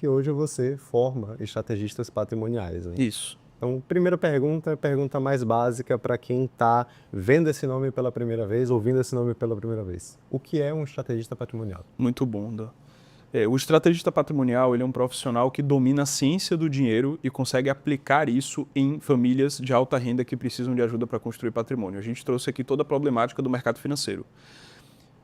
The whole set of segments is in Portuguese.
que hoje você forma estrategistas patrimoniais, né? Isso. Então, primeira pergunta, pergunta mais básica para quem está vendo esse nome pela primeira vez, ouvindo esse nome pela primeira vez. O que é um estrategista patrimonial? Muito bom, Dan. O estrategista patrimonial ele é um profissional que domina a ciência do dinheiro e consegue aplicar isso em famílias de alta renda que precisam de ajuda para construir patrimônio. A gente trouxe aqui toda a problemática do mercado financeiro.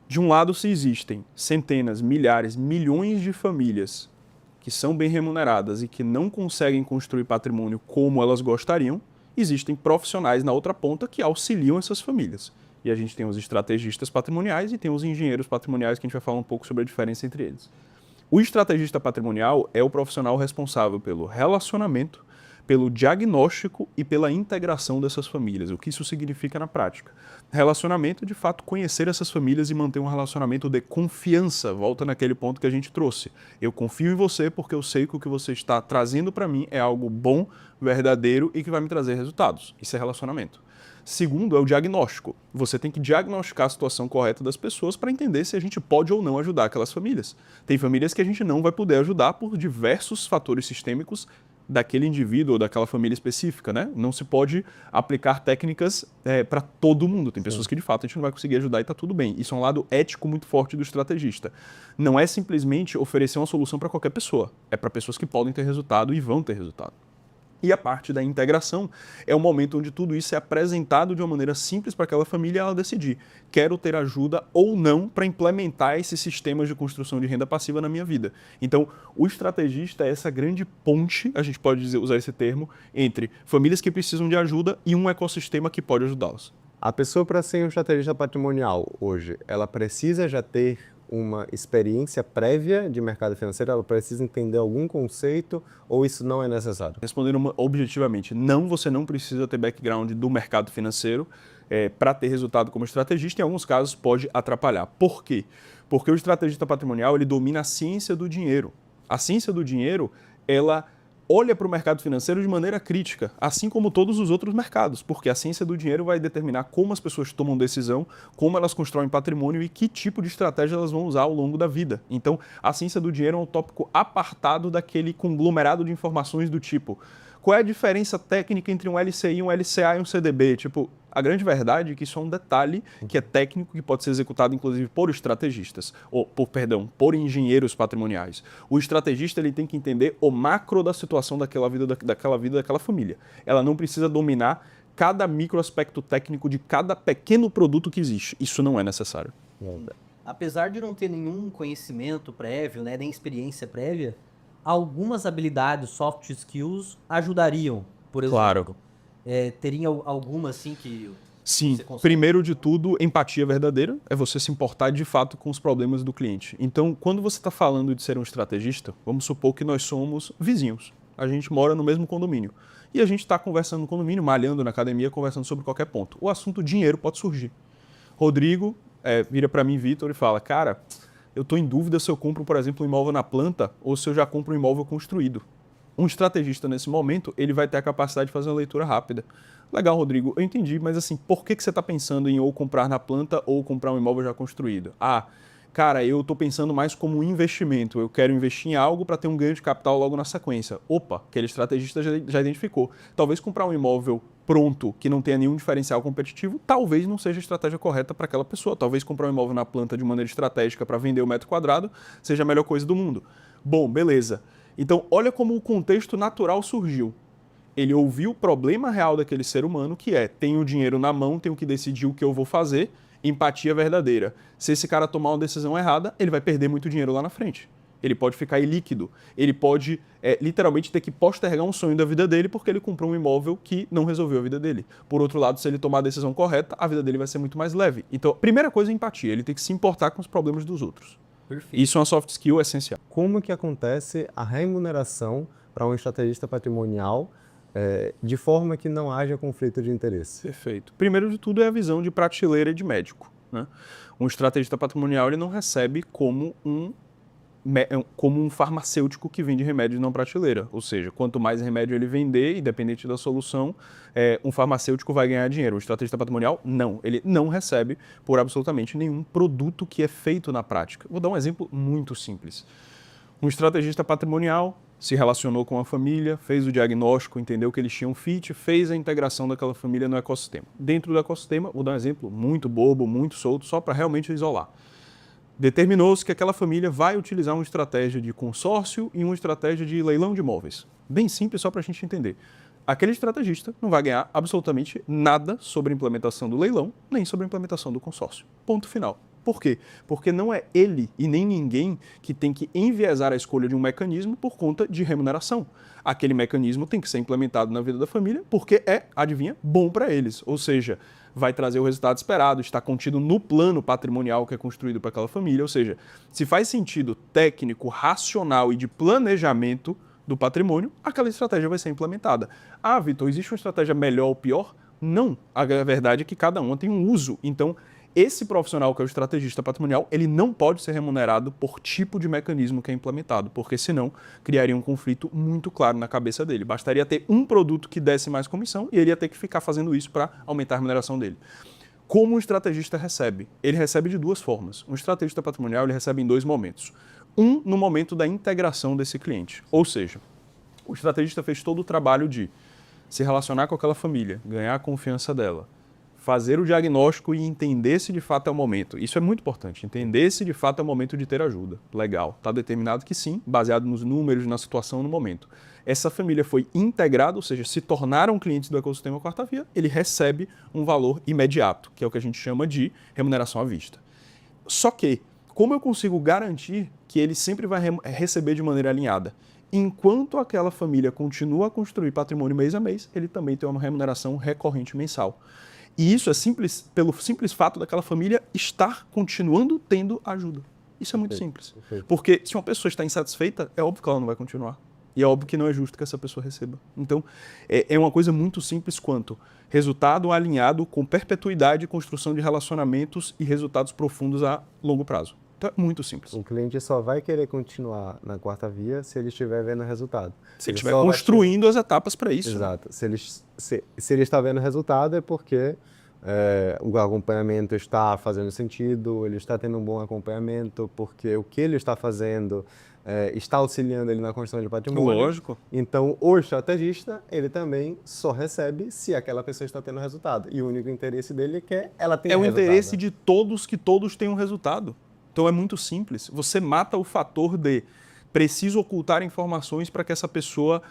De um lado, se existem centenas, milhares, milhões de famílias que são bem remuneradas e que não conseguem construir patrimônio como elas gostariam, existem profissionais na outra ponta que auxiliam essas famílias. E a gente tem os estrategistas patrimoniais e tem os engenheiros patrimoniais, que a gente vai falar um pouco sobre a diferença entre eles. O estrategista patrimonial é o profissional responsável pelo relacionamento, pelo diagnóstico e pela integração dessas famílias. O que isso significa na prática? Relacionamento, de fato, conhecer essas famílias e manter um relacionamento de confiança. Volta naquele ponto que a gente trouxe. Eu confio em você porque eu sei que o que você está trazendo para mim é algo bom, verdadeiro e que vai me trazer resultados. Isso é relacionamento. Segundo, é o diagnóstico. Você tem que diagnosticar a situação correta das pessoas para entender se a gente pode ou não ajudar aquelas famílias. Tem famílias que a gente não vai poder ajudar por diversos fatores sistêmicos daquele indivíduo ou daquela família específica, né? Não se pode aplicar técnicas para todo mundo. Tem pessoas que de fato a gente não vai conseguir ajudar e está tudo bem. Isso é um lado ético muito forte do estrategista. Não é simplesmente oferecer uma solução para qualquer pessoa. É para pessoas que podem ter resultado e vão ter resultado. E a parte da integração é o momento onde tudo isso é apresentado de uma maneira simples para aquela família ela decidir, quero ter ajuda ou não para implementar esses sistemas de construção de renda passiva na minha vida. Então, o estrategista é essa grande ponte, a gente pode usar esse termo, entre famílias que precisam de ajuda e um ecossistema que pode ajudá-las. A pessoa, para ser um estrategista patrimonial hoje, ela precisa já ter uma experiência prévia de mercado financeiro? Ela precisa entender algum conceito ou isso não é necessário? Respondendo objetivamente, não, você não precisa ter background do mercado financeiro para ter resultado como estrategista. Em alguns casos pode atrapalhar. Por quê? Porque o estrategista patrimonial ele domina a ciência do dinheiro. A ciência do dinheiro, ela olha para o mercado financeiro de maneira crítica, assim como todos os outros mercados, porque a ciência do dinheiro vai determinar como as pessoas tomam decisão, como elas constroem patrimônio e que tipo de estratégia elas vão usar ao longo da vida. Então, a ciência do dinheiro é um tópico apartado daquele conglomerado de informações do tipo: qual é a diferença técnica entre um LCI, um LCA e um CDB? Tipo, a grande verdade é que isso é um detalhe que é técnico, que pode ser executado inclusive por estrategistas, por engenheiros patrimoniais. O estrategista ele tem que entender o macro da situação daquela vida, daquela família. Ela não precisa dominar cada micro aspecto técnico de cada pequeno produto que existe. Isso não é necessário. Apesar de não ter nenhum conhecimento prévio, né, nem experiência prévia, algumas habilidades, soft skills, ajudariam, por Claro. exemplo. Teria alguma assim que Sim, você consegue? primeiro de tudo, empatia verdadeira é você se importar de fato com os problemas do cliente. Então, quando você está falando de ser um estrategista, vamos supor que nós somos vizinhos. A gente mora no mesmo condomínio. E a gente está conversando no condomínio, malhando na academia, conversando sobre qualquer ponto. O assunto dinheiro pode surgir. Rodrigo vira para mim, Vitor, e fala: cara, eu estou em dúvida se eu compro, por exemplo, um imóvel na planta ou se eu já compro um imóvel construído. Um estrategista, nesse momento, ele vai ter a capacidade de fazer uma leitura rápida. Legal, Rodrigo, eu entendi, mas assim, por que você está pensando em ou comprar na planta ou comprar um imóvel já construído? Cara, eu estou pensando mais como um investimento. Eu quero investir em algo para ter um ganho de capital logo na sequência. Opa, aquele estrategista já identificou. Talvez comprar um imóvel pronto, que não tenha nenhum diferencial competitivo, talvez não seja a estratégia correta para aquela pessoa. Talvez comprar um imóvel na planta de maneira estratégica para vender o metro quadrado seja a melhor coisa do mundo. Bom, beleza. Então, olha como o contexto natural surgiu. Ele ouviu o problema real daquele ser humano, que é: tenho dinheiro na mão, tenho que decidir o que eu vou fazer, empatia verdadeira. Se esse cara tomar uma decisão errada, ele vai perder muito dinheiro lá na frente. Ele pode ficar ilíquido. Ele pode, literalmente, ter que postergar um sonho da vida dele porque ele comprou um imóvel que não resolveu a vida dele. Por outro lado, se ele tomar a decisão correta, a vida dele vai ser muito mais leve. Então, primeira coisa é empatia. Ele tem que se importar com os problemas dos outros. Perfeito. Isso é uma soft skill essencial. Como que acontece a remuneração para um estrategista patrimonial de forma que não haja conflito de interesse? Perfeito. Primeiro de tudo é a visão de prateleira de médico, né? Um estrategista patrimonial ele não recebe como um farmacêutico que vende remédio não prateleira. Ou seja, quanto mais remédio ele vender, independente da solução, um farmacêutico vai ganhar dinheiro. O estrategista patrimonial, não. Ele não recebe por absolutamente nenhum produto que é feito na prática. Vou dar um exemplo muito simples. Um estrategista patrimonial se relacionou com a família, fez o diagnóstico, entendeu que eles tinham fit, fez a integração daquela família no ecossistema. Dentro do ecossistema, vou dar um exemplo muito bobo, muito solto, só para realmente isolar. Determinou-se que aquela família vai utilizar uma estratégia de consórcio e uma estratégia de leilão de imóveis. Bem simples, só para a gente entender. Aquele estrategista não vai ganhar absolutamente nada sobre a implementação do leilão, nem sobre a implementação do consórcio. Ponto final. Por quê? Porque não é ele e nem ninguém que tem que enviesar a escolha de um mecanismo por conta de remuneração. Aquele mecanismo tem que ser implementado na vida da família porque é, adivinha, bom para eles. Ou seja, vai trazer o resultado esperado, está contido no plano patrimonial que é construído para aquela família. Ou seja, se faz sentido técnico, racional e de planejamento do patrimônio, aquela estratégia vai ser implementada. Ah, Vitor, existe uma estratégia melhor ou pior? Não. A verdade é que cada uma tem um uso. Então, esse profissional que é o estrategista patrimonial, ele não pode ser remunerado por tipo de mecanismo que é implementado, porque senão criaria um conflito muito claro na cabeça dele. Bastaria ter um produto que desse mais comissão e ele ia ter que ficar fazendo isso para aumentar a remuneração dele. Como um estrategista recebe? Ele recebe de duas formas. Um estrategista patrimonial ele recebe em dois momentos. Um, no momento da integração desse cliente. Ou seja, o estrategista fez todo o trabalho de se relacionar com aquela família, ganhar a confiança dela, fazer o diagnóstico e entender se de fato é o momento. Isso é muito importante, entender se de fato é o momento de ter ajuda. Legal, está determinado que sim, baseado nos números, na situação, no momento. Essa família foi integrada, ou seja, se tornaram clientes do ecossistema Quarta Via, ele recebe um valor imediato, que é o que a gente chama de remuneração à vista. Só que, como eu consigo garantir que ele sempre vai receber de maneira alinhada? Enquanto aquela família continua a construir patrimônio mês a mês, ele também tem uma remuneração recorrente mensal. E isso é simples pelo simples fato daquela família estar continuando tendo ajuda. Isso é muito simples. Porque se uma pessoa está insatisfeita, é óbvio que ela não vai continuar. E é óbvio que não é justo que essa pessoa receba. Então, é uma coisa muito simples quanto resultado alinhado com perpetuidade e construção de relacionamentos e resultados profundos a longo prazo. Então, é muito simples. O cliente só vai querer continuar na Quarta Via se ele estiver vendo resultado. Se ele estiver construindo as etapas para isso. Exato. Né? Se ele está vendo resultado é porque o acompanhamento está fazendo sentido, ele está tendo um bom acompanhamento, porque o que ele está fazendo está auxiliando ele na construção de patrimônio. Lógico. Então, o estrategista, ele também só recebe se aquela pessoa está tendo resultado. E o único interesse dele é que ela tenha resultado. É o interesse de todos que todos tenham resultado. Então é muito simples. Você mata o fator de preciso ocultar informações para que essa pessoa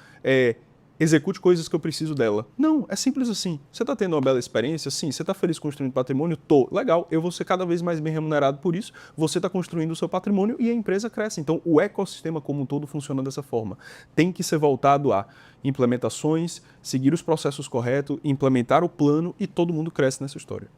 execute coisas que eu preciso dela. Não, é simples assim. Você está tendo uma bela experiência? Sim. Você está feliz construindo patrimônio? Tô. Legal, eu vou ser cada vez mais bem remunerado por isso. Você está construindo o seu patrimônio e a empresa cresce. Então o ecossistema como um todo funciona dessa forma. Tem que ser voltado a implementações, seguir os processos corretos, implementar o plano e todo mundo cresce nessa história.